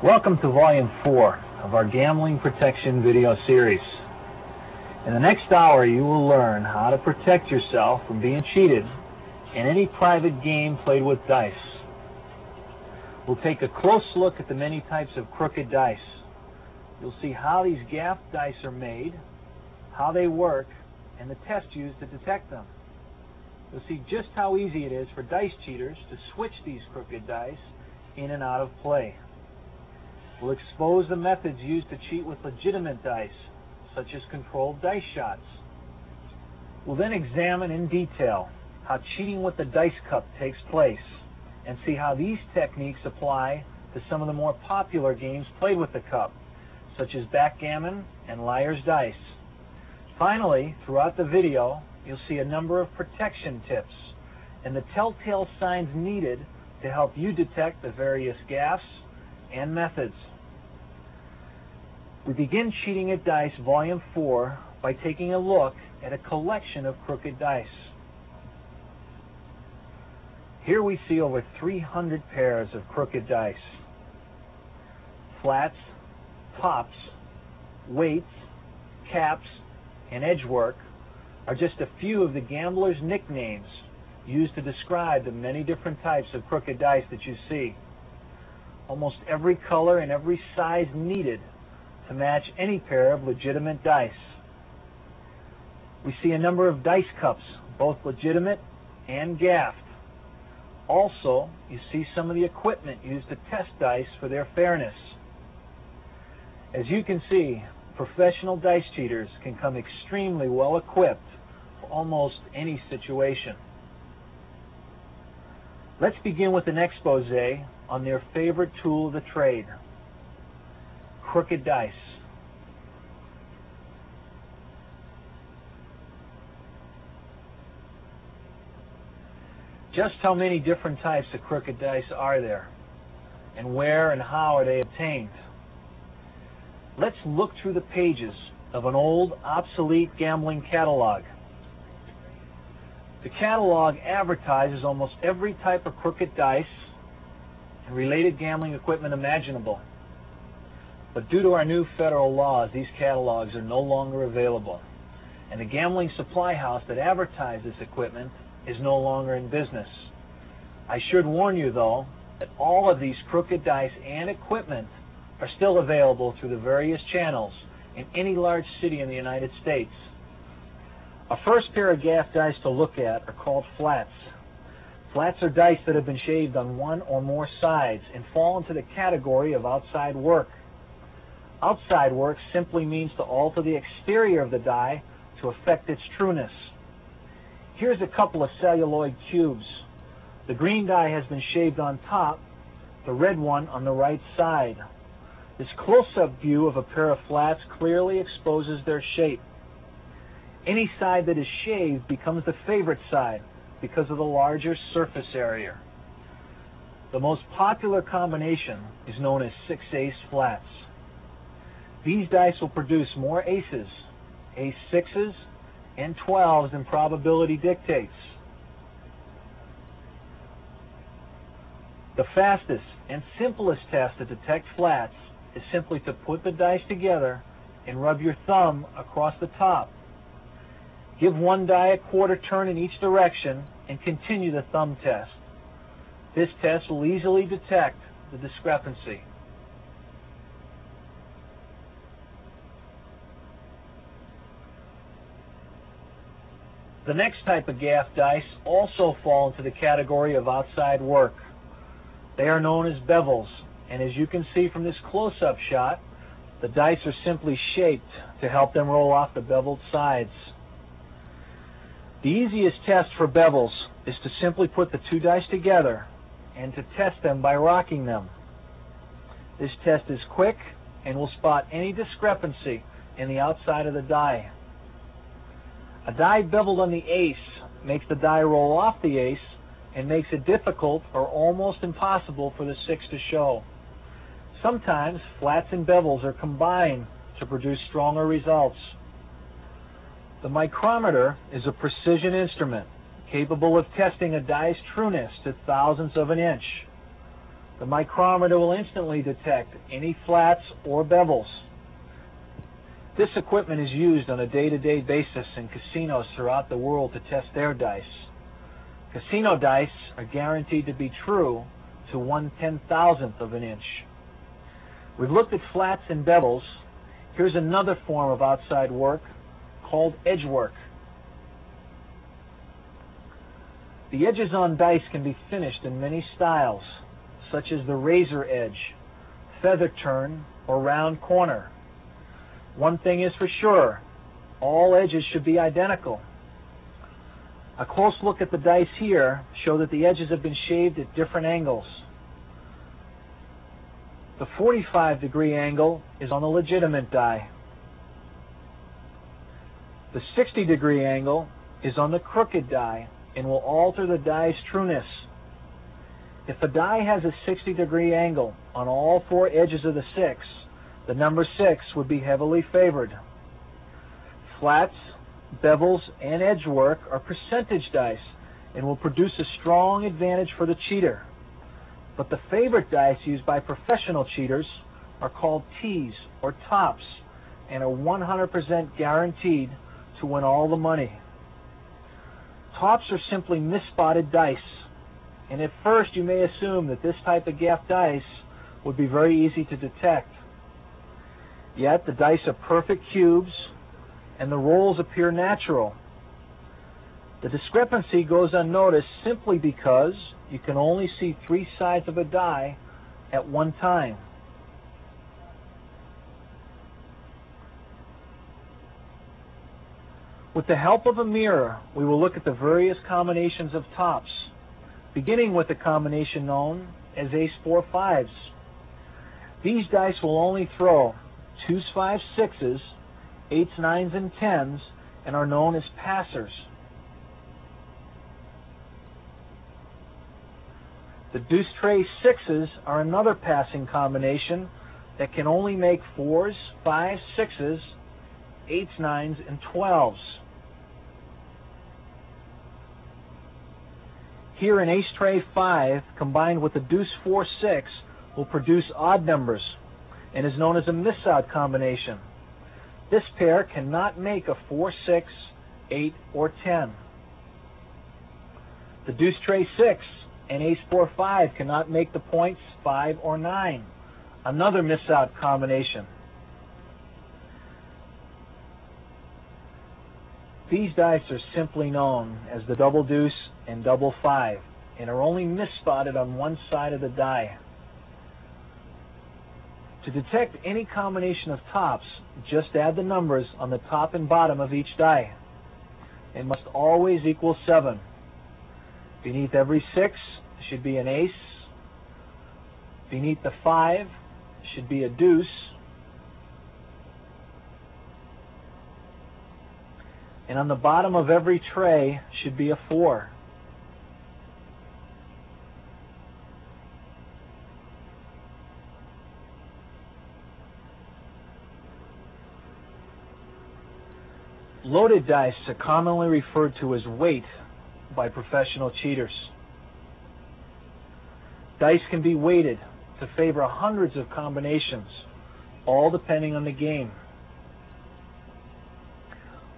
Welcome to Volume 4 of our Gambling Protection video series. In the next hour, you will learn how to protect yourself from being cheated in any private game played with dice. We'll take a close look at the many types of crooked dice. You'll see how these gaff dice are made, how they work, and the test used to detect them. You'll see just how easy it is for dice cheaters to switch these crooked dice in and out of play. We'll expose the methods used to cheat with legitimate dice, such as controlled dice shots. We'll then examine in detail how cheating with the dice cup takes place and see how these techniques apply to some of the more popular games played with the cup, such as backgammon and liar's dice. Finally, throughout the video, you'll see a number of protection tips and the telltale signs needed to help you detect the various gaffes and methods. We begin Cheating at Dice Volume 4 by taking a look at a collection of crooked dice. Here we see over 300 pairs of crooked dice. Flats, tops, weights, caps, and edgework are just a few of the gamblers' nicknames used to describe the many different types of crooked dice that you see. Almost every color and every size needed to match any pair of legitimate dice. We see a number of dice cups, both legitimate and gaffed. Also, you see some of the equipment used to test dice for their fairness. As you can see, professional dice cheaters can come extremely well equipped for almost any situation. Let's begin with an expose on their favorite tool of the trade, crooked dice. Just how many different types of crooked dice are there, and where and how are they obtained? Let's look through the pages of an old, obsolete gambling catalog. The catalog advertises almost every type of crooked dice and related gambling equipment imaginable. But due to our new federal laws, these catalogs are no longer available, and the gambling supply house that advertised this equipment is no longer in business. I should warn you, though, that all of these crooked dice and equipment are still available through the various channels in any large city in the United States. Our first pair of gaff dice to look at are called flats. Flats are dice that have been shaved on one or more sides and fall into the category of outside work. Outside work simply means to alter the exterior of the die to affect its trueness. Here's a couple of celluloid cubes. The green die has been shaved on top, the red one on the right side. This close-up view of a pair of flats clearly exposes their shape. Any side that is shaved becomes the favorite side because of the larger surface area. The most popular combination is known as 6-ace flats. These dice will produce more aces, ace-6s, and 12s than probability dictates. The fastest and simplest test to detect flats is simply to put the dice together and rub your thumb across the top. Give one die a quarter turn in each direction and continue the thumb test. This test will easily detect the discrepancy. The next type of gaff dice also fall into the category of outside work. They are known as bevels, and as you can see from this close-up shot, the dice are simply shaped to help them roll off the beveled sides. The easiest test for bevels is to simply put the two dice together and to test them by rocking them. This test is quick and will spot any discrepancy in the outside of the die. A die beveled on the ace makes the die roll off the ace and makes it difficult or almost impossible for the 6 to show. Sometimes flats and bevels are combined to produce stronger results. The micrometer is a precision instrument capable of testing a die's trueness to thousandths of an inch. The micrometer will instantly detect any flats or bevels. This equipment is used on a day-to-day basis in casinos throughout the world to test their dice. Casino dice are guaranteed to be true to 1/10,000th of an inch. We've looked at flats and bevels. Here's another form of outside work called edge work. The edges on dice can be finished in many styles, such as the razor edge, feather turn, or round corner. One thing is for sure, all edges should be identical. A close look at the dice here show that the edges have been shaved at different angles. The 45-degree angle is on the legitimate die. The 60-degree angle is on the crooked die and will alter the die's trueness. If a die has a 60-degree angle on all four edges of the 6, the number 6 would be heavily favored. Flats, bevels, and edge work are percentage dice and will produce a strong advantage for the cheater. But the favorite dice used by professional cheaters are called tees or tops and are 100% guaranteed to win all the money. Tops are simply misspotted dice, and at first you may assume that this type of gaff dice would be very easy to detect. Yet the dice are perfect cubes and the rolls appear natural. The discrepancy goes unnoticed simply because you can only see 3 sides of a die at one time. With the help of a mirror, we will look at the various combinations of tops, beginning with the combination known as ace 4 5s. These dice will only throw 2s, 5s, 6s, 8s, 9s, and 10s, and are known as passers. The deuce tray 6s are another passing combination that can only make 4s, 5s, 6s, 8s, 9s, and 12s. Here an ace tray 5 combined with a deuce 4 6 will produce odd numbers and is known as a miss-out combination. This pair cannot make a 4, 6, 8, or 10. The deuce tray 6 and ace 4 5 cannot make the points 5 or 9, another miss-out combination. These dice are simply known as the double deuce and double 5 and are only misspotted on one side of the die. To detect any combination of tops, just add the numbers on the top and bottom of each die. It must always equal 7. Beneath every 6 should be an ace. Beneath the 5 should be a deuce. And on the bottom of every tray should be a 4. Loaded dice are commonly referred to as weight by professional cheaters. Dice can be weighted to favor hundreds of combinations, all depending on the game.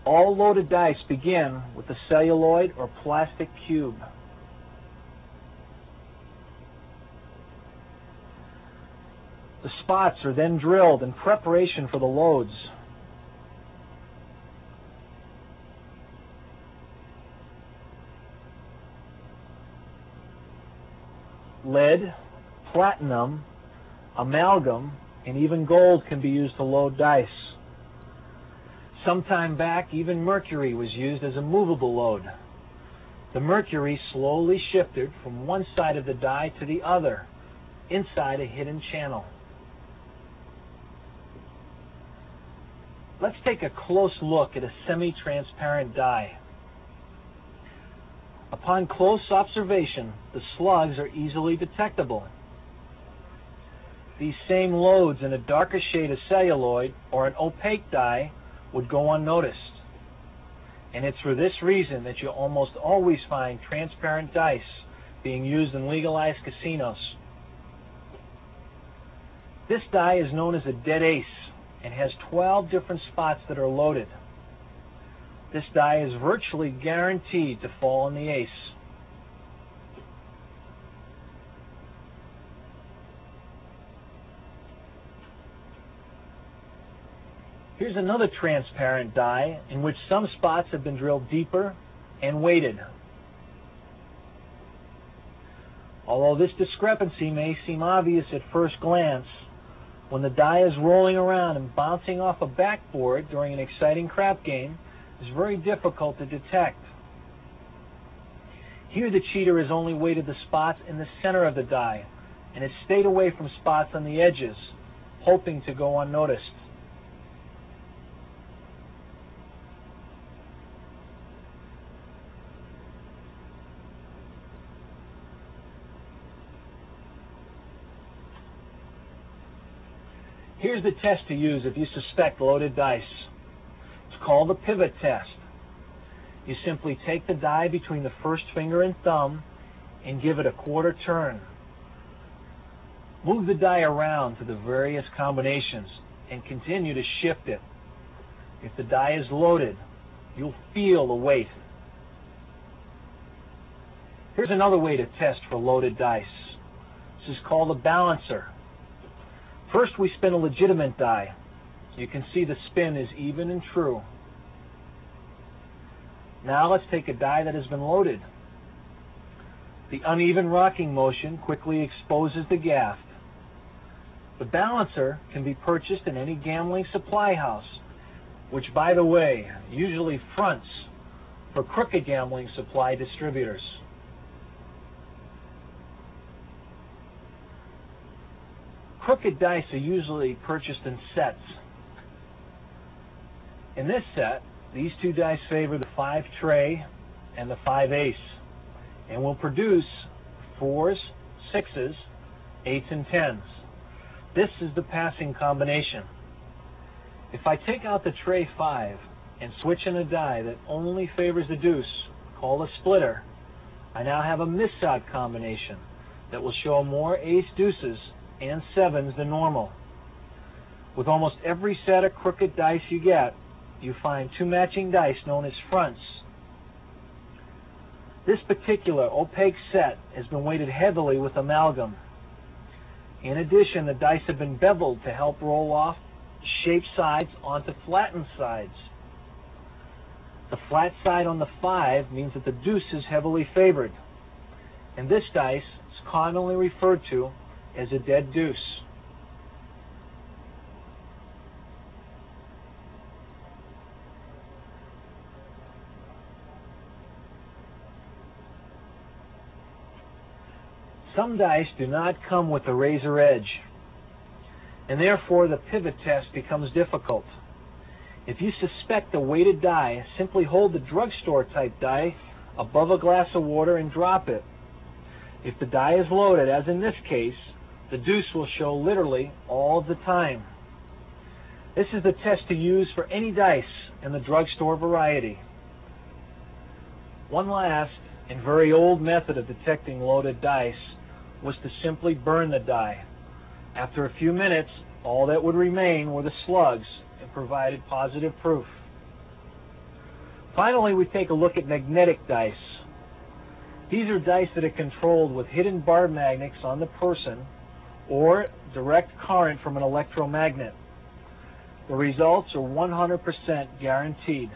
All loaded dice begin with a celluloid or plastic cube. The spots are then drilled in preparation for the loads. Lead, platinum, amalgam, and even gold can be used to load dice. Some time back, even mercury was used as a movable load. The mercury slowly shifted from one side of the die to the other, inside a hidden channel. Let's take a close look at a semi-transparent die. Upon close observation, the slugs are easily detectable. These same loads in a darker shade of celluloid or an opaque die would go unnoticed. And it's for this reason that you almost always find transparent dice being used in legalized casinos. This die is known as a dead ace and has 12 different spots that are loaded. This die is virtually guaranteed to fall on the ace. Here's another transparent die in which some spots have been drilled deeper and weighted. Although this discrepancy may seem obvious at first glance, when the die is rolling around and bouncing off a backboard during an exciting crap game, it's very difficult to detect. Here the cheater has only weighted the spots in the center of the die and has stayed away from spots on the edges, hoping to go unnoticed. Here's the test to use if you suspect loaded dice. It's called the pivot test. You simply take the die between the first finger and thumb and give it a quarter turn. Move the die around to the various combinations and continue to shift it. If the die is loaded, you'll feel the weight. Here's another way to test for loaded dice. This is called a balancer. First, we spin a legitimate die. You can see the spin is even and true. Now let's take a die that has been loaded. The uneven rocking motion quickly exposes the gaff. The balancer can be purchased in any gambling supply house, which, by the way, usually fronts for crooked gambling supply distributors. Crooked dice are usually purchased in sets. In this set, these two dice favor the 5 tray and the 5 ace, and will produce 4s, 6s, 8s, and 10s. This is the passing combination. If I take out the tray 5 and switch in a die that only favors the deuce, called a splitter, I now have a miss-out combination that will show more ace deuces and 7s than normal. With almost every set of crooked dice you get, you find 2 matching dice known as fronts. This particular opaque set has been weighted heavily with amalgam. In addition, the dice have been beveled to help roll off shaped sides onto flattened sides. The flat side on the 5 means that the deuce is heavily favored, and this dice is commonly referred to as a dead deuce. Some dice do not come with a razor edge, and therefore the pivot test becomes difficult. If you suspect a weighted die, simply hold the drugstore type die above a glass of water and drop it. If the die is loaded, as in this case, the deuce will show literally all the time. This is the test to use for any dice in the drugstore variety. One last and very old method of detecting loaded dice was to simply burn the die. After a few minutes, all that would remain were the slugs and provided positive proof. Finally, we take a look at magnetic dice. These are dice that are controlled with hidden bar magnets on the person or direct current from an electromagnet. The results are 100% guaranteed.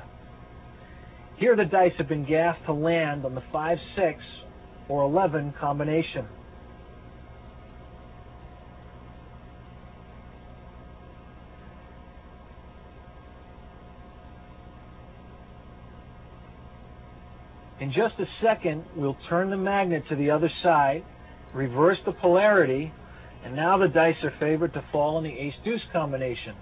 Here the dice have been gaffed to land on the 5, 6, or 11 combination. In just a second, we'll turn the magnet to the other side, reverse the polarity, and now the dice are favored to fall in the ace-deuce combination.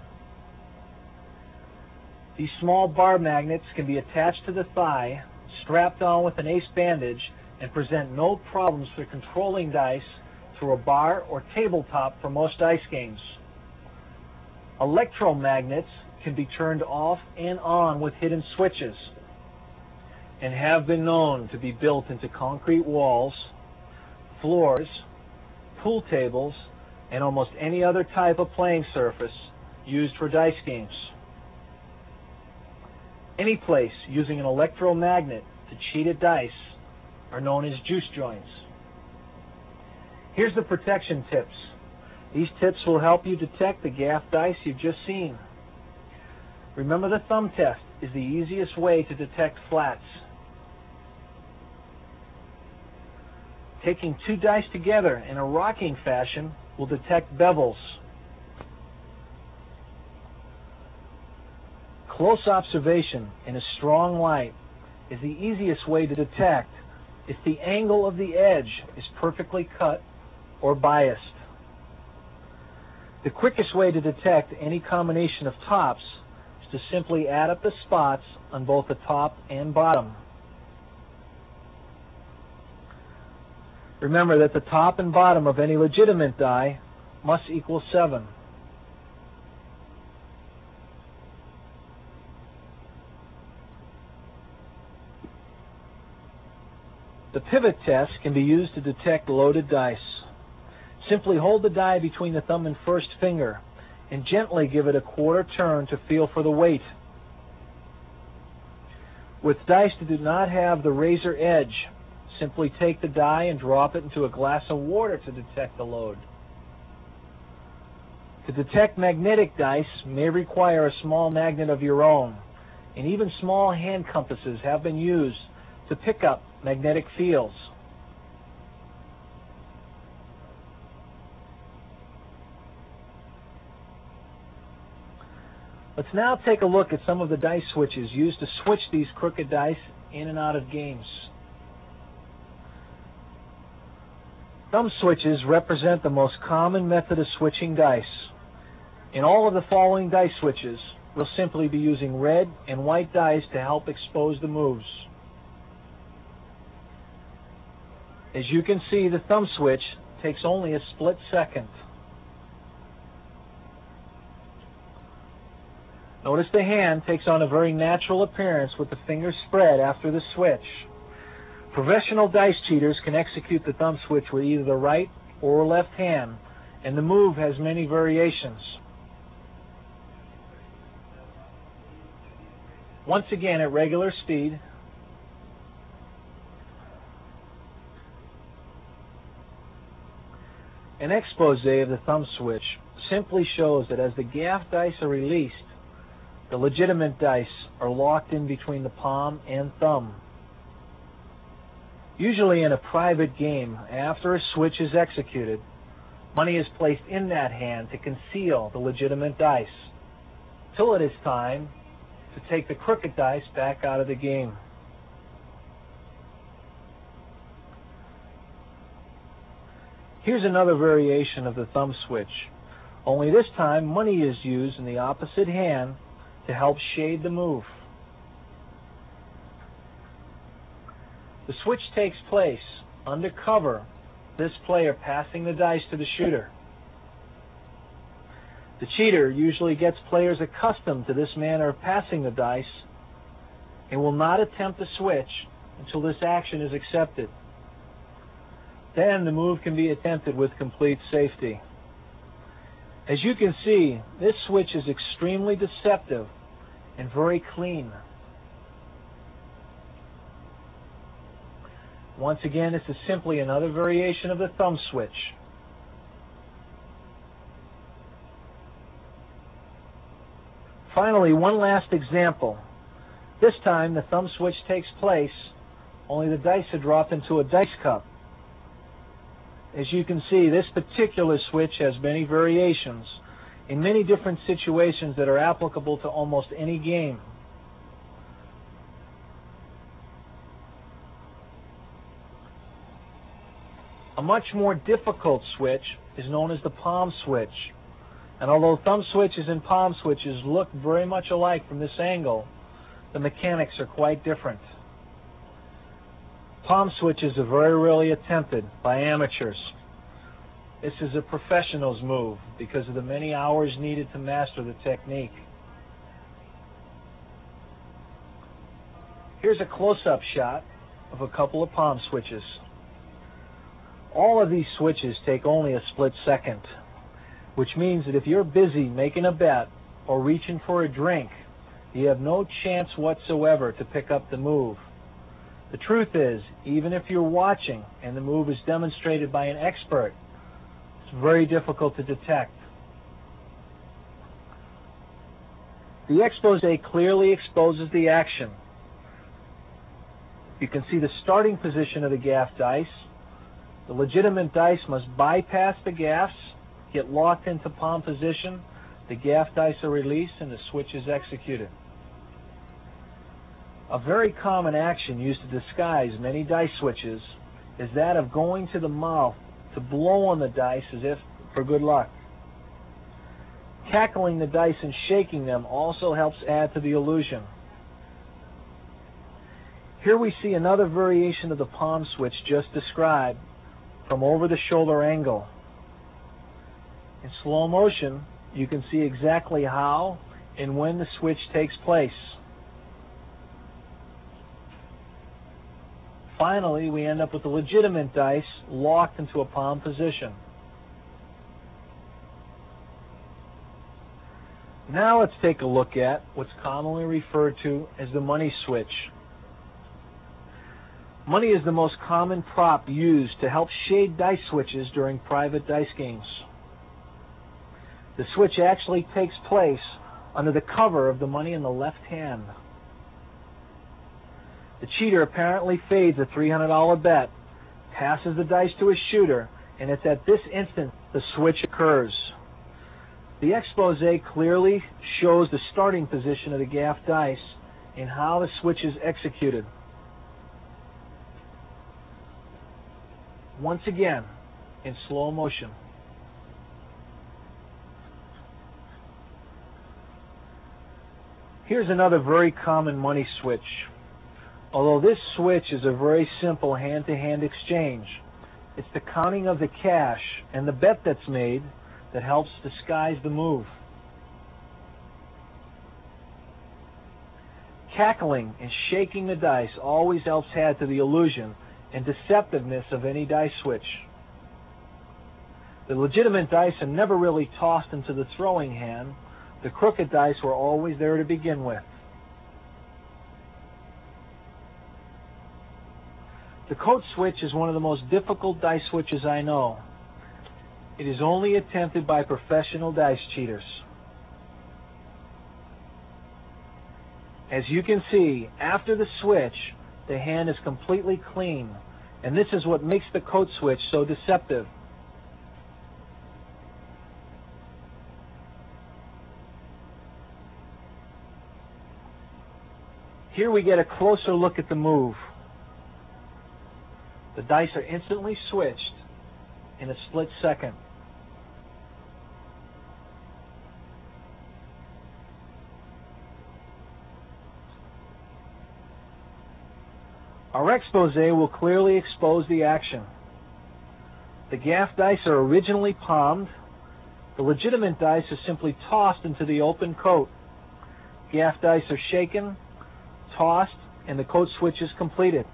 These small bar magnets can be attached to the thigh, strapped on with an ace bandage, and present no problems for controlling dice through a bar or tabletop for most dice games. Electromagnets can be turned off and on with hidden switches, and have been known to be built into concrete walls, floors, pool tables, and almost any other type of playing surface used for dice games. Any place using an electromagnet to cheat at dice are known as juice joints. Here's the protection tips. These tips will help you detect the gaff dice you've just seen. Remember, the thumb test is the easiest way to detect flats. Taking two dice together in a rocking fashion will detect bevels. Close observation in a strong light is the easiest way to detect if the angle of the edge is perfectly cut or biased. The quickest way to detect any combination of tops is to simply add up the spots on both the top and bottom. Remember that the top and bottom of any legitimate die must equal 7. The pivot test can be used to detect loaded dice. Simply hold the die between the thumb and first finger and gently give it a quarter turn to feel for the weight. With dice that do not have the razor edge, simply take the die and drop it into a glass of water to detect the load. To detect magnetic dice may require a small magnet of your own, and even small hand compasses have been used to pick up magnetic fields. Let's now take a look at some of the dice switches used to switch these crooked dice in and out of games. Thumb switches represent the most common method of switching dice. In all of the following dice switches, we'll simply be using red and white dice to help expose the moves. As you can see, the thumb switch takes only a split second. Notice the hand takes on a very natural appearance with the fingers spread after the switch. Professional dice cheaters can execute the thumb switch with either the right or left hand, and the move has many variations. Once again, at regular speed, an expose of the thumb switch simply shows that as the gaff dice are released, the legitimate dice are locked in between the palm and thumb. Usually in a private game, after a switch is executed, money is placed in that hand to conceal the legitimate dice, till it is time to take the crooked dice back out of the game. Here's another variation of the thumb switch, only this time money is used in the opposite hand to help shade the move. The switch takes place under cover, this player passing the dice to the shooter. The cheater usually gets players accustomed to this manner of passing the dice and will not attempt to switch until this action is accepted. Then the move can be attempted with complete safety. As you can see, this switch is extremely deceptive and very clean. Once again, this is simply another variation of the thumb switch. Finally, one last example. This time, the thumb switch takes place, only the dice are dropped into a dice cup. As you can see, this particular switch has many variations in many different situations that are applicable to almost any game. A much more difficult switch is known as the palm switch. And although thumb switches and palm switches look very much alike from this angle, the mechanics are quite different. Palm switches are very rarely attempted by amateurs. This is a professional's move because of the many hours needed to master the technique. Here's a close-up shot of a couple of palm switches. All of these switches take only a split second. which means that if you're busy making a bet or reaching for a drink, you have no chance whatsoever to pick up the move. The truth is, even if you're watching and the move is demonstrated by an expert, it's very difficult to detect. The expose clearly exposes the action. You can see the starting position of the gaff dice. The legitimate dice must bypass the gaffs, get locked into palm position, the gaff dice are released, and the switch is executed. A very common action used to disguise many dice switches is that of going to the mouth to blow on the dice as if for good luck. Cackling the dice and shaking them also helps add to the illusion. Here we see another variation of the palm switch just described from over the shoulder angle. In slow motion, you can see exactly how and when the switch takes place. Finally, we end up with the legitimate dice locked into a palm position. Now let's take a look at what's commonly referred to as the money switch. Money is the most common prop used to help shade dice switches during private dice games. The switch actually takes place under the cover of the money in the left hand. The cheater apparently fades a $300 bet, passes the dice to a shooter, and it's at this instant the switch occurs. The expose clearly shows the starting position of the gaff dice and how the switch is executed. Once again, in slow motion. Here's another very common money switch. Although this switch is a very simple hand-to-hand exchange, it's the counting of the cash and the bet that's made that helps disguise the move. Cackling and shaking the dice always helps add to the illusion and deceptiveness of any dice switch. The legitimate dice are never really tossed into the throwing hand. The crooked dice were always there to begin with. The coat switch is one of the most difficult dice switches I know. It is only attempted by professional dice cheaters. As you can see, after the switch, the hand is completely clean, and this is what makes the coat switch so deceptive. Here we get a closer look at the move. The dice are instantly switched in a split second. Our expose will clearly expose the action. The gaff dice are originally palmed. The legitimate dice are simply tossed into the open coat. Gaff dice are shaken, tossed, and the coat switch is completed.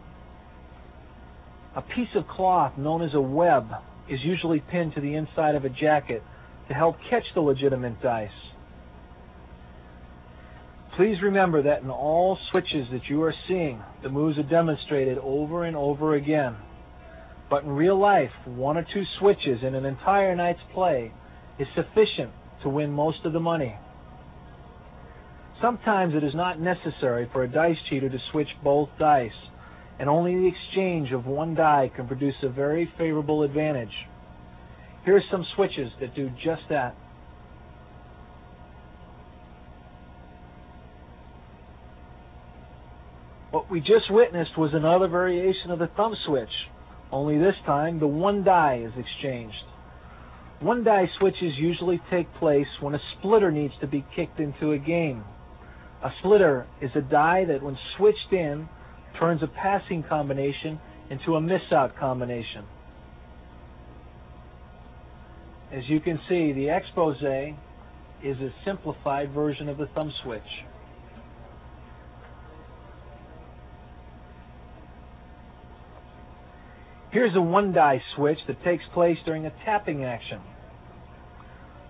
A piece of cloth known as a web is usually pinned to the inside of a jacket to help catch the legitimate dice. Please remember that in all switches that you are seeing, the moves are demonstrated over and over again. But in real life, one or two switches in an entire night's play is sufficient to win most of the money. Sometimes it is not necessary for a dice cheater to switch both dice, and only the exchange of one die can produce a very favorable advantage. Here are some switches that do just that. What we just witnessed was another variation of the thumb switch, only this time the one die is exchanged. One die switches usually take place when a splitter needs to be kicked into a game. A splitter is a die that, when switched in, turns a passing combination into a miss-out combination. As you can see, the expose is a simplified version of the thumb switch. Here's a one die switch that takes place during a tapping action.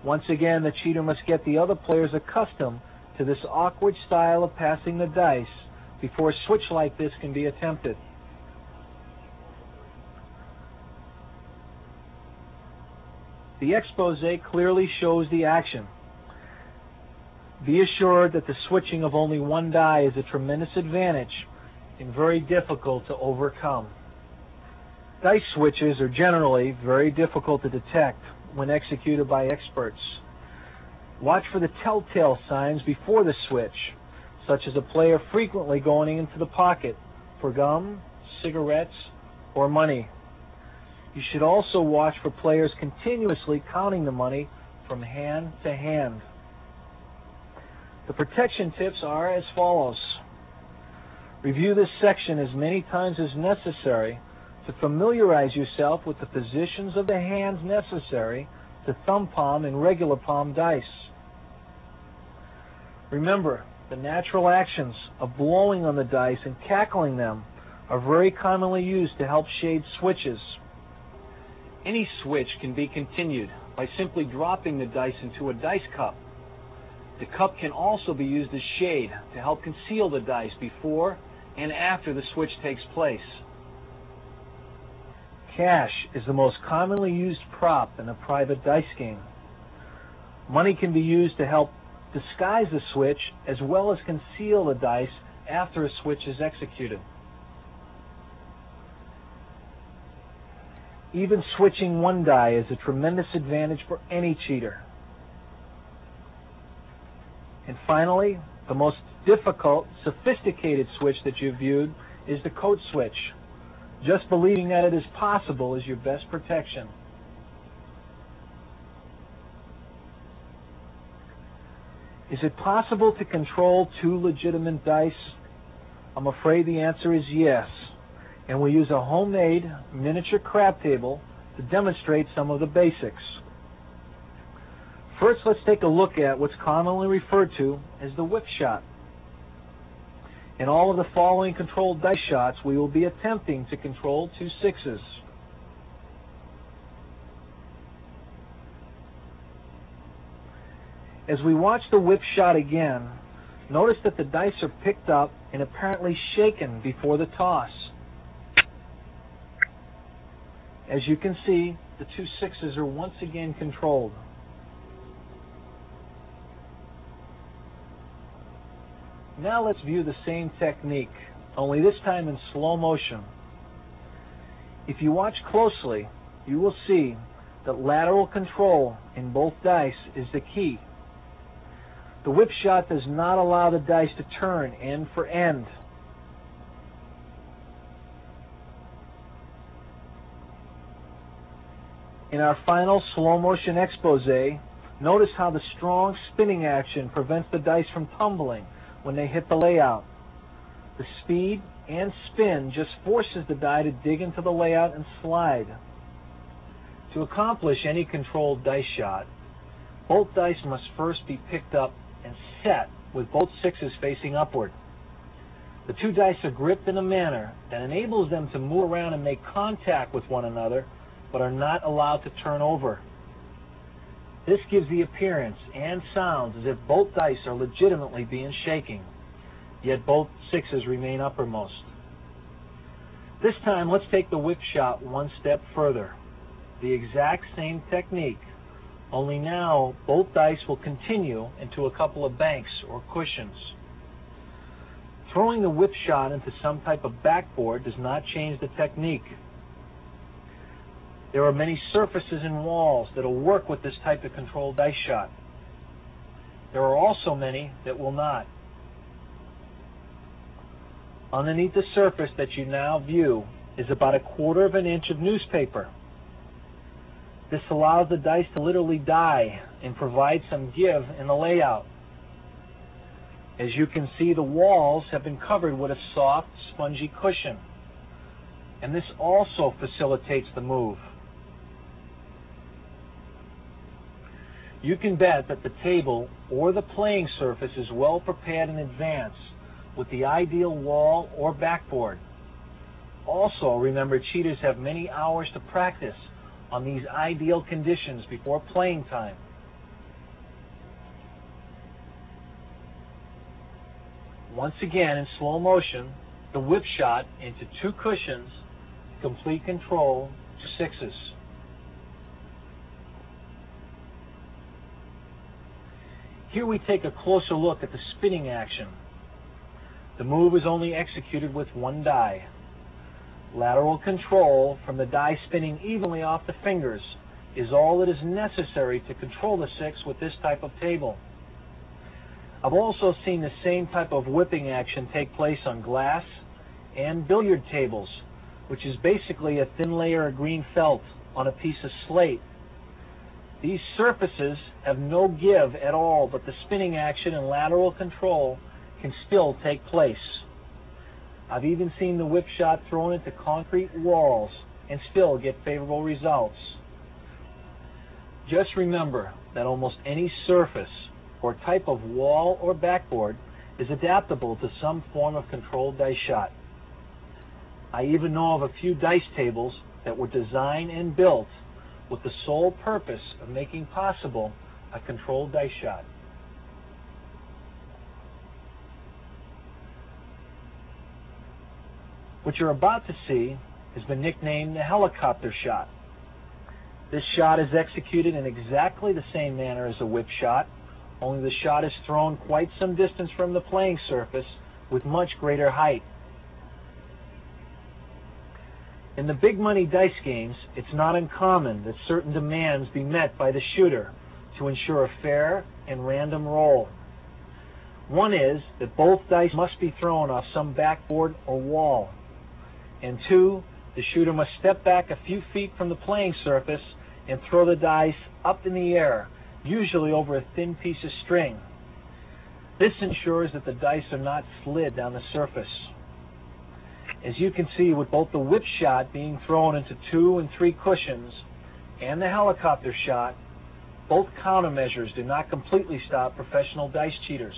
Once again, the cheater must get the other players accustomed to this awkward style of passing the dice before a switch like this can be attempted. The expose clearly shows the action. Be assured that the switching of only one die is a tremendous advantage and very difficult to overcome. Dice switches are generally very difficult to detect when executed by experts. Watch for the telltale signs before the switch, such as a player frequently going into the pocket for gum, cigarettes, or money. You should also watch for players continuously counting the money from hand to hand. The protection tips are as follows. Review this section as many times as necessary to familiarize yourself with the positions of the hands necessary to thumb palm and regular palm dice. Remember, the natural actions of blowing on the dice and cackling them are very commonly used to help shade switches. Any switch can be continued by simply dropping the dice into a dice cup. The cup can also be used as shade to help conceal the dice before and after the switch takes place. Cash is the most commonly used prop in a private dice game. Money can be used to help disguise the switch as well as conceal the dice after a switch is executed. Even switching one die is a tremendous advantage for any cheater. And finally, the most difficult, sophisticated switch that you've viewed is the coat switch. Just believing that it is possible is your best protection. Is it possible to control two legitimate dice? I'm afraid the answer is yes. And we use a homemade miniature crap table to demonstrate some of the basics. First, let's take a look at what's commonly referred to as the whip shot. In all of the following controlled dice shots, we will be attempting to control two sixes. As we watch the whip shot again, notice that the dice are picked up and apparently shaken before the toss. As you can see, the two sixes are once again controlled. Now let's view the same technique, only this time in slow motion. If you watch closely, you will see that lateral control in both dice is the key. The whip shot does not allow the dice to turn end for end. In our final slow motion expose, notice how the strong spinning action prevents the dice from tumbling when they hit the layout. The speed and spin just forces the die to dig into the layout and slide. To accomplish any controlled dice shot, both dice must first be picked up and set with both sixes facing upward. The two dice are gripped in a manner that enables them to move around and make contact with one another, but are not allowed to turn over. This gives the appearance and sounds as if both dice are legitimately being shaken, yet both sixes remain uppermost. This time, let's take the whip shot one step further. The exact same technique, only now both dice will continue into a couple of banks or cushions. Throwing the whip shot into some type of backboard does not change the technique. There are many surfaces and walls that will work with this type of controlled dice shot. There are also many that will not. Underneath the surface that you now view is about 1/4 of an inch of newspaper. This allows the dice to literally die and provide some give in the layout. As you can see, the walls have been covered with a soft, spongy cushion, and this also facilitates the move. You can bet that the table or the playing surface is well prepared in advance with the ideal wall or backboard. Also, remember, cheaters have many hours to practice on these ideal conditions before playing time. once again in slow motion, the whip shot into 2 cushions, complete control to 6s. Here we take a closer look at the spinning action. The move is only executed with 1 die. Lateral control from the die spinning evenly off the fingers is all that is necessary to control the 6 with this type of table. I've also seen the same type of whipping action take place on glass and billiard tables, which is basically a thin layer of green felt on a piece of slate. These surfaces have no give at all, but the spinning action and lateral control can still take place. I've even seen the whip shot thrown into concrete walls and still get favorable results. Just remember that almost any surface or type of wall or backboard is adaptable to some form of controlled dice shot. I even know of a few dice tables that were designed and built with the sole purpose of making possible a controlled dice shot. What you're about to see has been nicknamed the helicopter shot. This shot is executed in exactly the same manner as a whip shot, only the shot is thrown quite some distance from the playing surface with much greater height. In the big money dice games, it's not uncommon that certain demands be met by the shooter to ensure a fair and random roll. One is that both dice must be thrown off some backboard or wall. And 2, the shooter must step back a few feet from the playing surface and throw the dice up in the air, usually over a thin piece of string. This ensures that the dice are not slid down the surface. As you can see, with both the whip shot being thrown into 2 and 3 cushions and the helicopter shot, both countermeasures do not completely stop professional dice cheaters.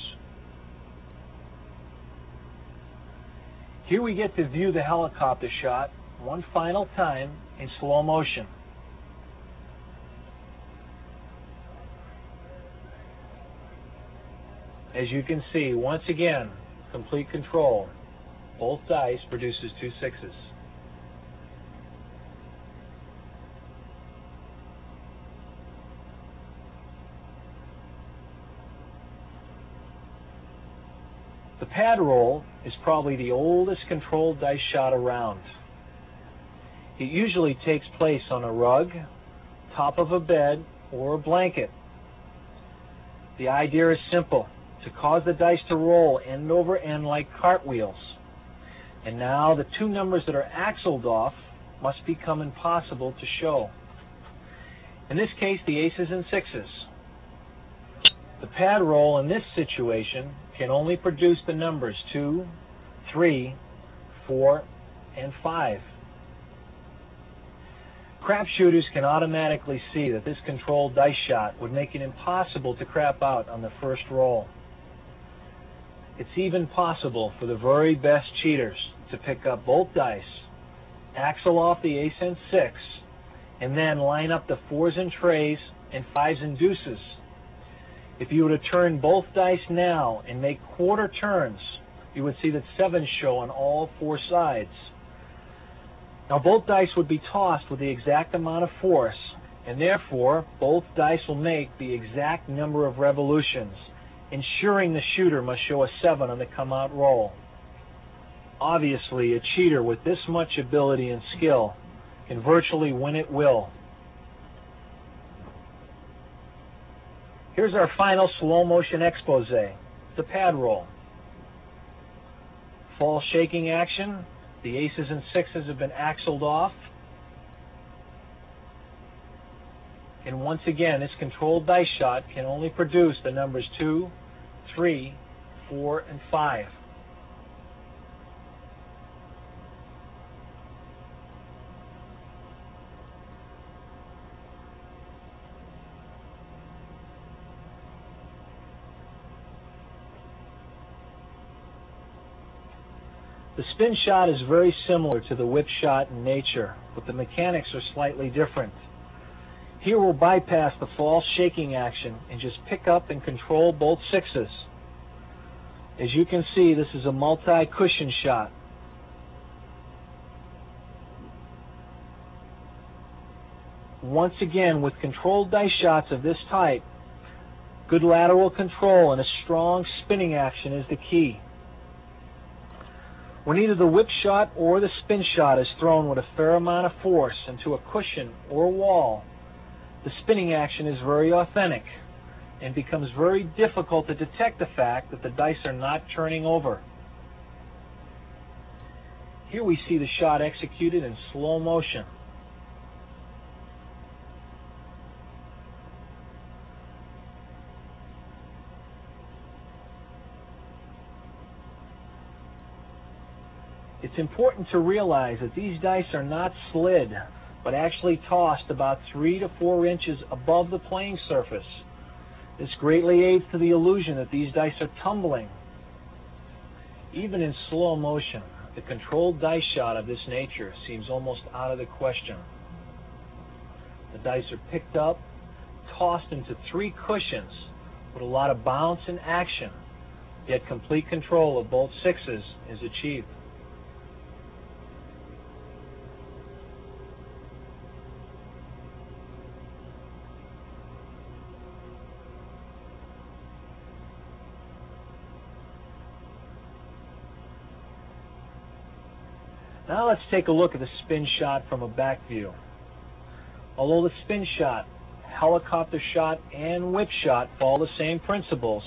Here we get to view the helicopter shot one final time in slow motion. As you can see, once again, complete control. Both dice produces 2 6s. The pad roll is probably the oldest controlled dice shot around. It usually takes place on a rug, top of a bed, or a blanket. The idea is simple, to cause the dice to roll end over end like cartwheels. And now the 2 numbers that are axled off must become impossible to show. In this case, the aces and 6s. The pad roll in this situation can only produce the numbers 2, 3, 4, and 5. Crap shooters can automatically see that this controlled dice shot would make it impossible to crap out on the first roll. It's even possible for the very best cheaters to pick up both dice, axle off the ace and 6, and then line up the 4s and trays and 5s and deuces. If you were to turn both dice now and make quarter turns, you would see that 7s show on all 4 sides. Now both dice would be tossed with the exact amount of force, and therefore both dice will make the exact number of revolutions, ensuring the shooter must show a 7 on the come-out roll. Obviously, a cheater with this much ability and skill can virtually win at will. Here's our final slow-motion expose, the pad roll. False shaking action. The aces and 6s have been axled off. And once again, this controlled dice shot can only produce the numbers 2, 3, 4, and 5. The spin shot is very similar to the whip shot in nature, but the mechanics are slightly different. Here we'll bypass the false shaking action and just pick up and control both 6s. As you can see, this is a multi-cushion shot. Once again, with controlled dice shots of this type, good lateral control and a strong spinning action is the key. When either the whip shot or the spin shot is thrown with a fair amount of force into a cushion or wall, the spinning action is very authentic and becomes very difficult to detect the fact that the dice are not turning over. Here we see the shot executed in slow motion. It's important to realize that these dice are not slid, but actually tossed about 3 to 4 inches above the playing surface. This greatly aids to the illusion that these dice are tumbling. Even in slow motion, the controlled dice shot of this nature seems almost out of the question. The dice are picked up, tossed into 3 cushions with a lot of bounce and action, yet complete control of both sixes is achieved. Now let's take a look at the spin shot from a back view. Although the spin shot, helicopter shot, and whip shot follow the same principles,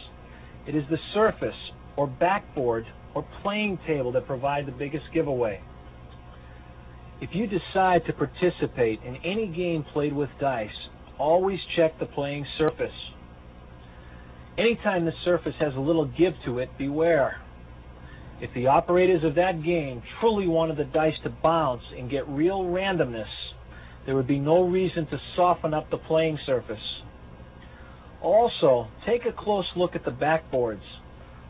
it is the surface or backboard or playing table that provide the biggest giveaway. If you decide to participate in any game played with dice, always check the playing surface. Anytime the surface has a little give to it, beware. If the operators of that game truly wanted the dice to bounce and get real randomness, there would be no reason to soften up the playing surface. Also, take a close look at the backboards.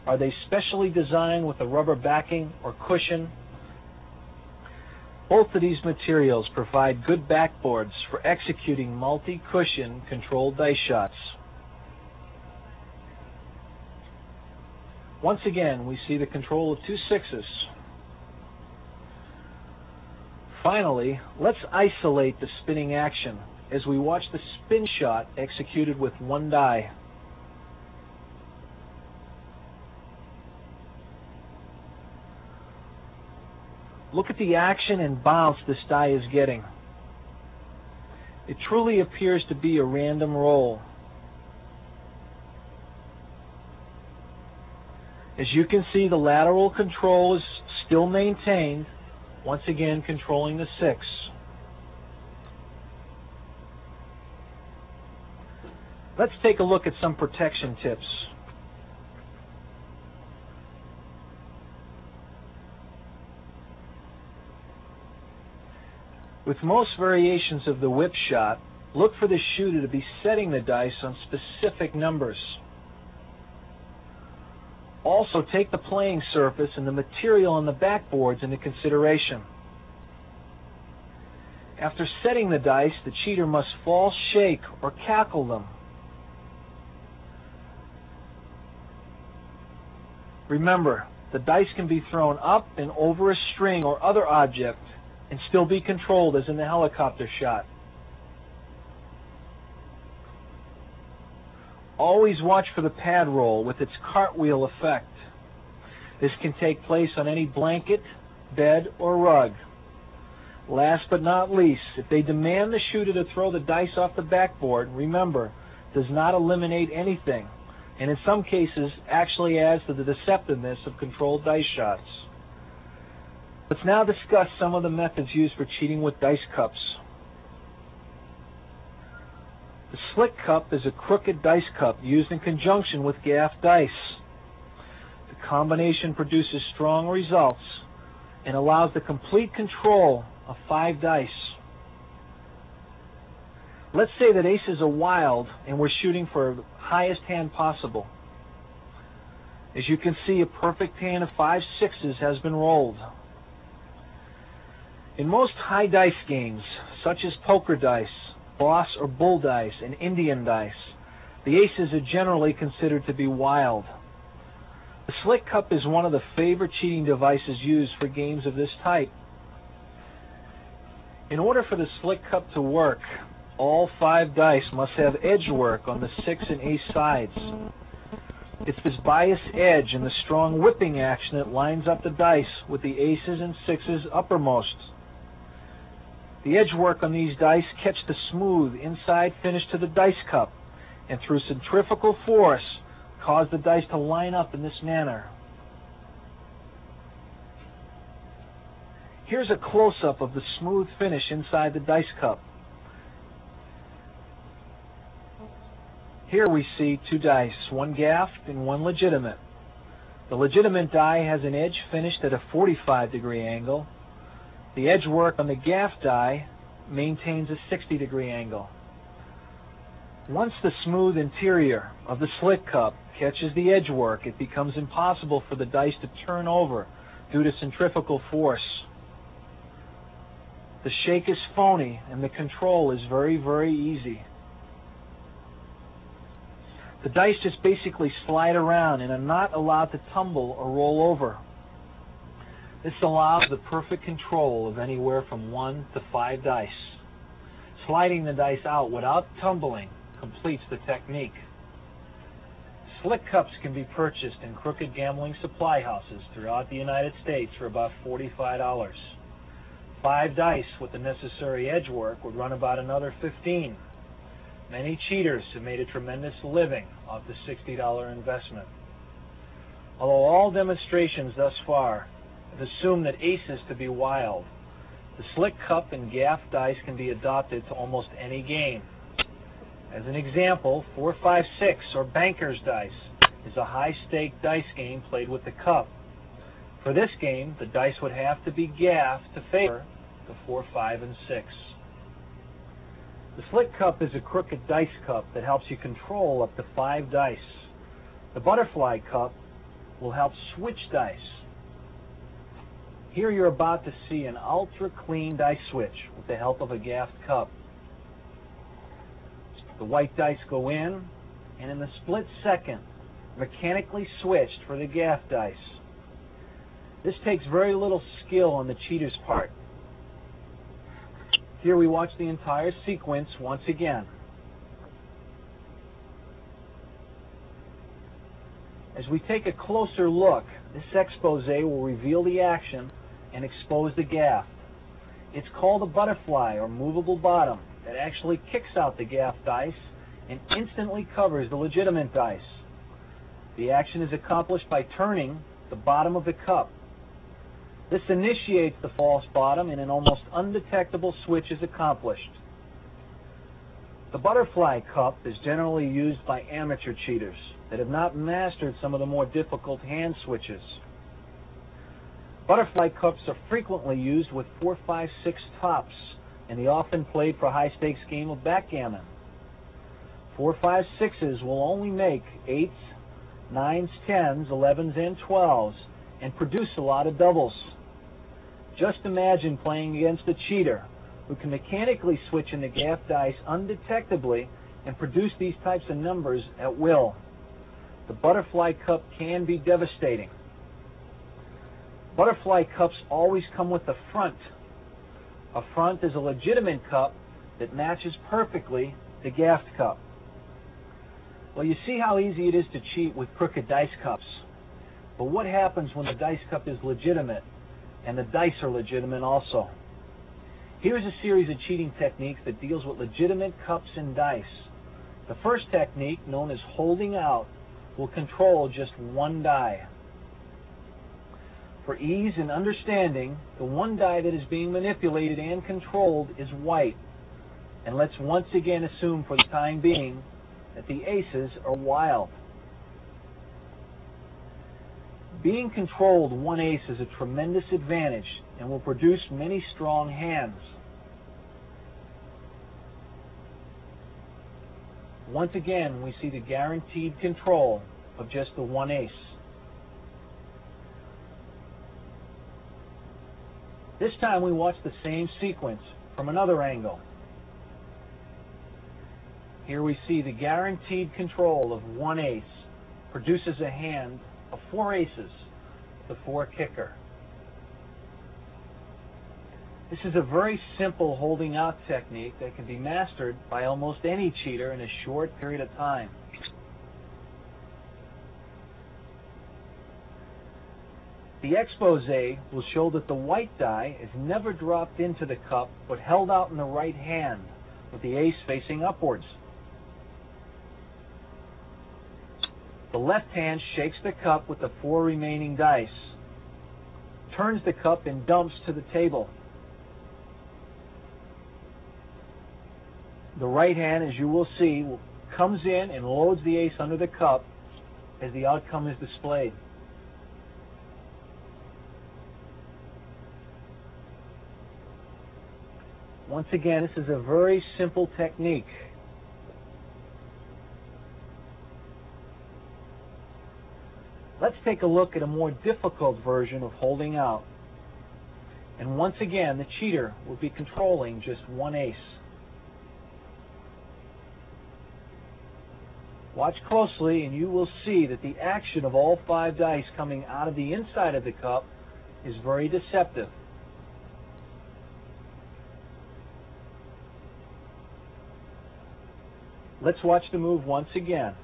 Are they specially designed with a rubber backing or cushion? Both of these materials provide good backboards for executing multi-cushion controlled dice shots. Once again, we see the control of 2 sixes. Finally, let's isolate the spinning action as we watch the spin shot executed with 1 die. Look at the action and bounce this die is getting. It truly appears to be a random roll. As you can see, the lateral control is still maintained, once again controlling the 6. Let's take a look at some protection tips. With most variations of the whip shot, look for the shooter to be setting the dice on specific numbers. Also, take the playing surface and the material on the backboards into consideration. After setting the dice, the cheater must false shake or cackle them. Remember, the dice can be thrown up and over a string or other object and still be controlled as in the helicopter shot. Always watch for the pad roll with its cartwheel effect. This can take place on any blanket, bed, or rug. Last but not least, if they demand the shooter to throw the dice off the backboard, remember, does not eliminate anything, and in some cases actually adds to the deceptiveness of controlled dice shots. Let's now discuss some of the methods used for cheating with dice cups. The slick cup is a crooked dice cup used in conjunction with gaff dice. The combination produces strong results and allows the complete control of 5 dice. Let's say that aces are wild and we're shooting for the highest hand possible. As you can see, a perfect hand of 5 sixes has been rolled. In most high dice games, such as poker dice, boss or bull dice, and Indian dice, the aces are generally considered to be wild. The Slick Cup is one of the favorite cheating devices used for games of this type. In order for the Slick Cup to work, all 5 dice must have edge work on the 6 and ace sides. It's this bias edge and the strong whipping action that lines up the dice with the aces and sixes uppermost. The edge work on these dice catch the smooth inside finish to the dice cup, and through centrifugal force cause the dice to line up in this manner. Here's a close-up of the smooth finish inside the dice cup. Here we see 2 dice, one gaffed and one legitimate. The legitimate die has an edge finished at a 45-degree angle. The edge work on the gaffed die maintains a 60-degree angle. Once the smooth interior of the Slick Cup catches the edge work, it becomes impossible for the dice to turn over due to centrifugal force. The shake is phony and the control is very, very easy. The dice just basically slide around and are not allowed to tumble or roll over. This allows the perfect control of anywhere from 1 to 5 dice. Sliding the dice out without tumbling completes the technique. Slick Cups can be purchased in crooked gambling supply houses throughout the United States for about $45. 5 dice with the necessary edge work would run about another $15. Many cheaters have made a tremendous living off the $60 investment. Although all demonstrations thus far have assumed that aces to be wild, the Slick Cup and gaff dice can be adopted to almost any game. As an example, 4, 5, 6 or banker's dice is a high-stake dice game played with the cup. For this game, the dice would have to be gaffed to favor the 4, 5, and 6. The Slick Cup is a crooked dice cup that helps you control up to 5 dice. The Butterfly Cup will help switch dice. Here you're about to see an ultra-clean dice switch with the help of a gaffed cup. The white dice go in, and in the split second, mechanically switched for the gaff dice. This takes very little skill on the cheater's part. Here we watch the entire sequence once again. As we take a closer look, this expose will reveal the action and expose the gaff. It's called a butterfly or movable bottom that actually kicks out the gaff dice and instantly covers the legitimate dice. The action is accomplished by turning the bottom of the cup. This initiates the false bottom and an almost undetectable switch is accomplished. The Butterfly Cup is generally used by amateur cheaters that have not mastered some of the more difficult hand switches. Butterfly Cups are frequently used with 4, 5, 6 tops in the often played for high-stakes game of backgammon. 4, 5, 6s will only make 8s, 9s, 10s, 11s, and 12s and produce a lot of doubles. Just imagine playing against a cheater who can mechanically switch in the gaff dice undetectably and produce these types of numbers at will. The Butterfly Cup can be devastating. Butterfly Cups always come with a front. A front is a legitimate cup that matches perfectly the gaffed cup. Well, you see how easy it is to cheat with crooked dice cups. But what happens when the dice cup is legitimate and the dice are legitimate also? Here's a series of cheating techniques that deals with legitimate cups and dice. The first technique, known as holding out, will control just one die. For ease and understanding, the one die that is being manipulated and controlled is white. And let's once again assume for the time being that the aces are wild. Being controlled one ace is a tremendous advantage and will produce many strong hands. Once again, we see the guaranteed control of just the one ace. This time we watch the same sequence from another angle. Here we see the guaranteed control of one ace produces a hand of 4 aces, the 4 kicker. This is a very simple holding out technique that can be mastered by almost any cheater in a short period of time. The expose will show that the white die is never dropped into the cup but held out in the right hand with the ace facing upwards. The left hand shakes the cup with the 4 remaining dice, turns the cup and dumps to the table. The right hand, as you will see, comes in and loads the ace under the cup as the outcome is displayed. Once again, this is a very simple technique. Let's take a look at a more difficult version of holding out. And once again, the cheater will be controlling just 1 ace. Watch closely and you will see that the action of all 5 dice coming out of the inside of the cup is very deceptive. Let's watch the move once again.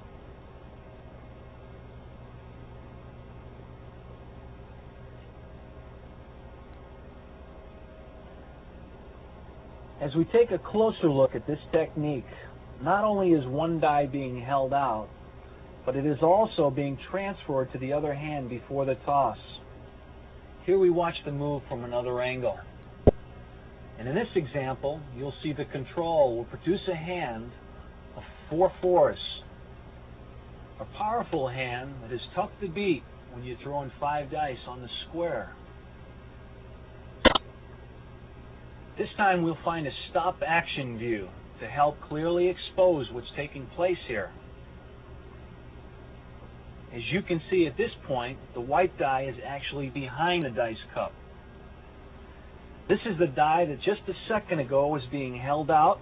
As we take a closer look at this technique, not only is 1 die being held out, but it is also being transferred to the other hand before the toss. Here we watch the move from another angle. And in this example, you'll see the control will produce a hand of 4 fours. A powerful hand that is tough to beat when you're throwing 5 dice on the square. This time we'll find a stop action view to help clearly expose what's taking place here. As you can see at this point, the white die is actually behind the dice cup. This is the die that just a second ago was being held out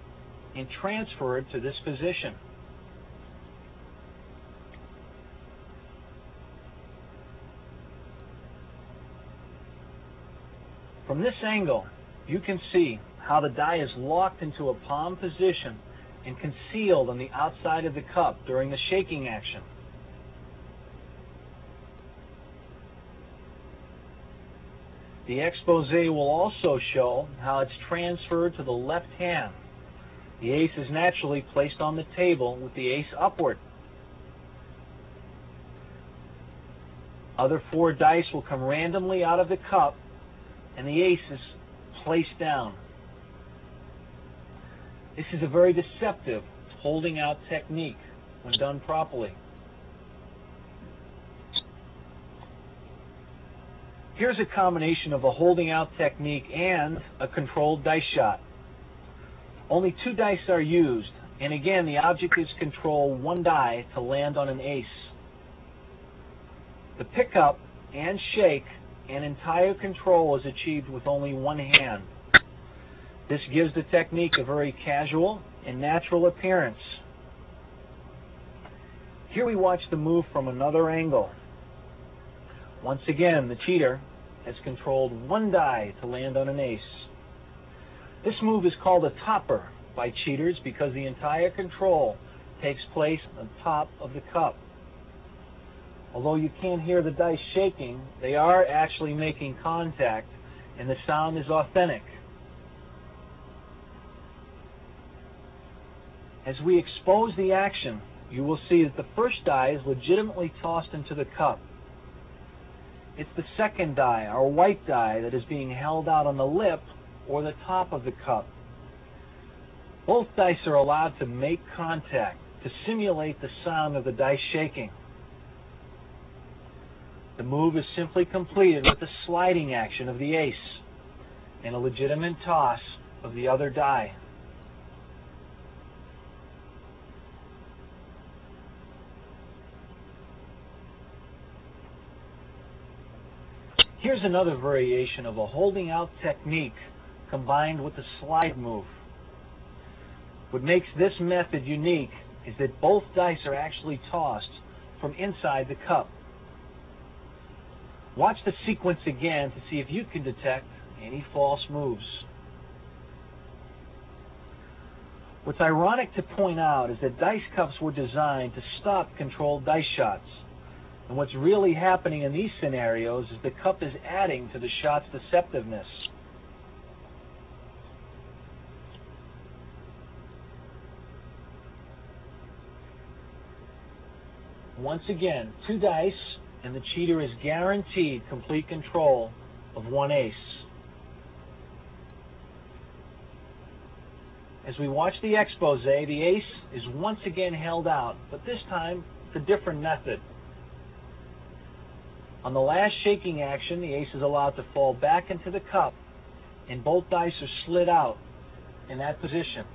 and transferred to this position. From this angle, you can see how the die is locked into a palm position and concealed on the outside of the cup during the shaking action. The expose will also show how it's transferred to the left hand. The ace is naturally placed on the table with the ace upward. Other 4 dice will come randomly out of the cup and the ace is placed down. This is a very deceptive holding out technique when done properly. Here's a combination of a holding out technique and a controlled dice shot. Only 2 dice are used, and again the object is control 1 die to land on an ace. The pickup and shake and entire control is achieved with only 1 hand. This gives the technique a very casual and natural appearance. Here we watch the move from another angle. Once again, the cheater has controlled 1 die to land on an ace. This move is called a topper by cheaters because the entire control takes place on top of the cup. Although you can't hear the dice shaking, they are actually making contact and the sound is authentic. As we expose the action, you will see that the first die is legitimately tossed into the cup. It's the second die, our white die, that is being held out on the lip or the top of the cup. Both dice are allowed to make contact to simulate the sound of the dice shaking. The move is simply completed with the sliding action of the ace and a legitimate toss of the other die. Here's another variation of a holding out technique combined with the slide move. What makes this method unique is that both dice are actually tossed from inside the cup. Watch the sequence again to see if you can detect any false moves. What's ironic to point out is that dice cups were designed to stop controlled dice shots. And what's really happening in these scenarios is the cup is adding to the shot's deceptiveness. Once again, 2 dice, and the cheater is guaranteed complete control of 1 ace. As we watch the expose, the ace is once again held out, but this time it's a different method. On the last shaking action, the ace is allowed to fall back into the cup, and both dice are slid out in that position.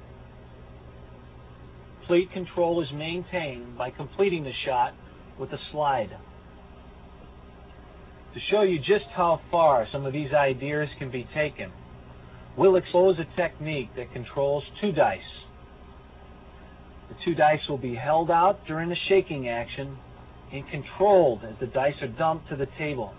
Complete control is maintained by completing the shot with a slide. To show you just how far some of these ideas can be taken, we'll expose a technique that controls 2 dice. The 2 dice will be held out during the shaking action and controlled as the dice are dumped to the table.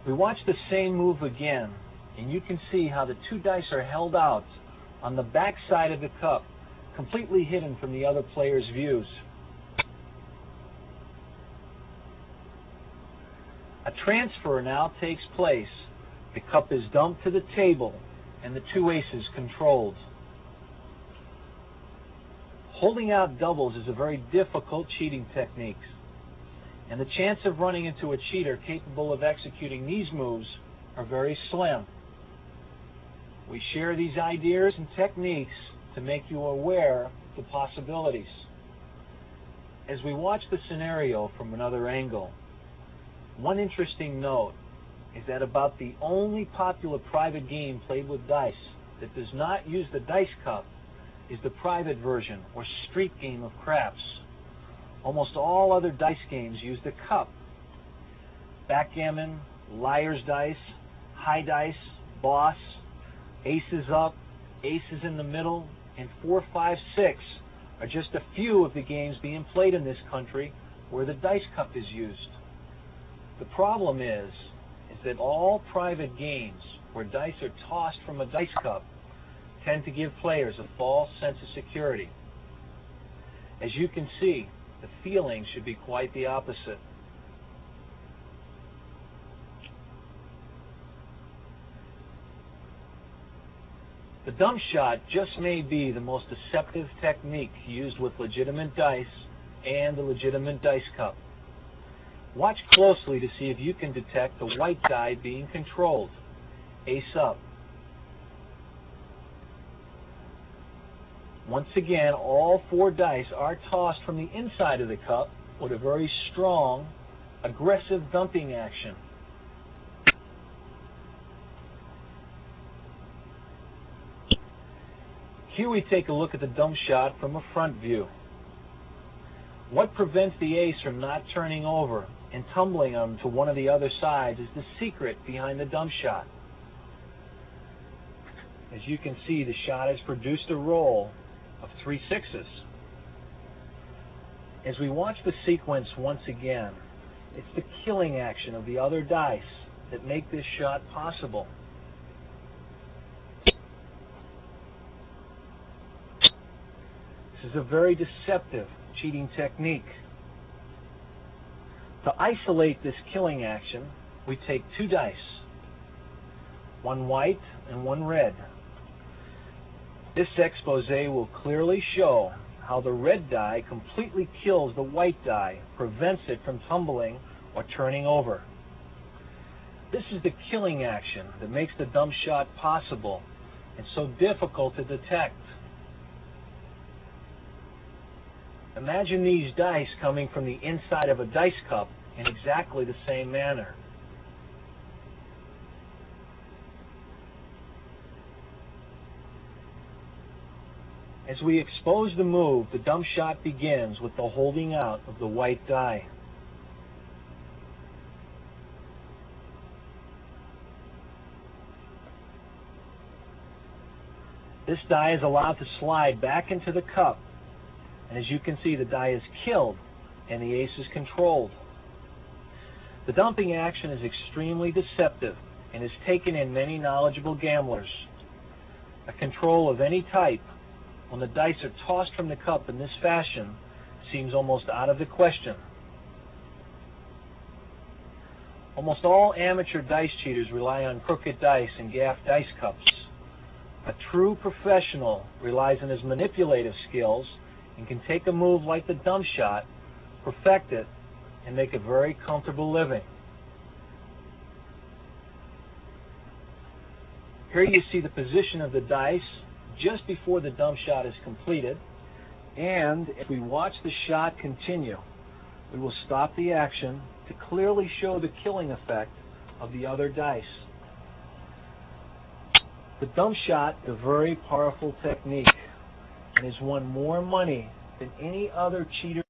We watch the same move again, and you can see how the 2 dice are held out on the back side of the cup, completely hidden from the other player's views. A transfer now takes place. The cup is dumped to the table, and the 2 aces controlled. Holding out doubles is a very difficult cheating technique, and the chance of running into a cheater capable of executing these moves are very slim. We share these ideas and techniques to make you aware of the possibilities. As we watch the scenario from another angle, one interesting note is that about the only popular private game played with dice that does not use the dice cup is the private version or street game of craps. Almost all other dice games use the cup. Backgammon, liar's dice, high dice, boss, aces up, aces in the middle, and 4, 5, 6 are just a few of the games being played in this country where the dice cup is used. The problem is that all private games where dice are tossed from a dice cup tend to give players a false sense of security. As you can see, the feeling should be quite the opposite. The dump shot just may be the most deceptive technique used with legitimate dice and the legitimate dice cup. Watch closely to see if you can detect the white die being controlled. Ace up. Once again, all 4 dice are tossed from the inside of the cup with a very strong, aggressive dumping action. Here we take a look at the dump shot from a front view. What prevents the ace from not turning over and tumbling onto one of the other sides is the secret behind the dump shot. As you can see, the shot has produced a roll of 3 sixes. As we watch the sequence once again, it's the killing action of the other dice that make this shot possible. This is a very deceptive cheating technique. To isolate this killing action, we take 2 dice, 1 white and 1 red. This expose will clearly show how the red die completely kills the white die, prevents it from tumbling or turning over. This is the killing action that makes the dump shot possible and so difficult to detect. Imagine these dice coming from the inside of a dice cup in exactly the same manner. As we expose the move, the dump shot begins with the holding out of the white die. This die is allowed to slide back into the cup, And as you can see, the die is killed and the ace is controlled. The dumping action is extremely deceptive and is taken in many knowledgeable gamblers. A control of any type, when the dice are tossed from the cup in this fashion, seems almost out of the question. Almost all amateur dice cheaters rely on crooked dice and gaff dice cups. A true professional relies on his manipulative skills and can take a move like the dump shot, perfect it, and make a very comfortable living. Here you see the position of the dice just before the dump shot is completed, and if we watch the shot continue, we will stop the action to clearly show the killing effect of the other dice. The dump shot is a very powerful technique and has won more money than any other cheater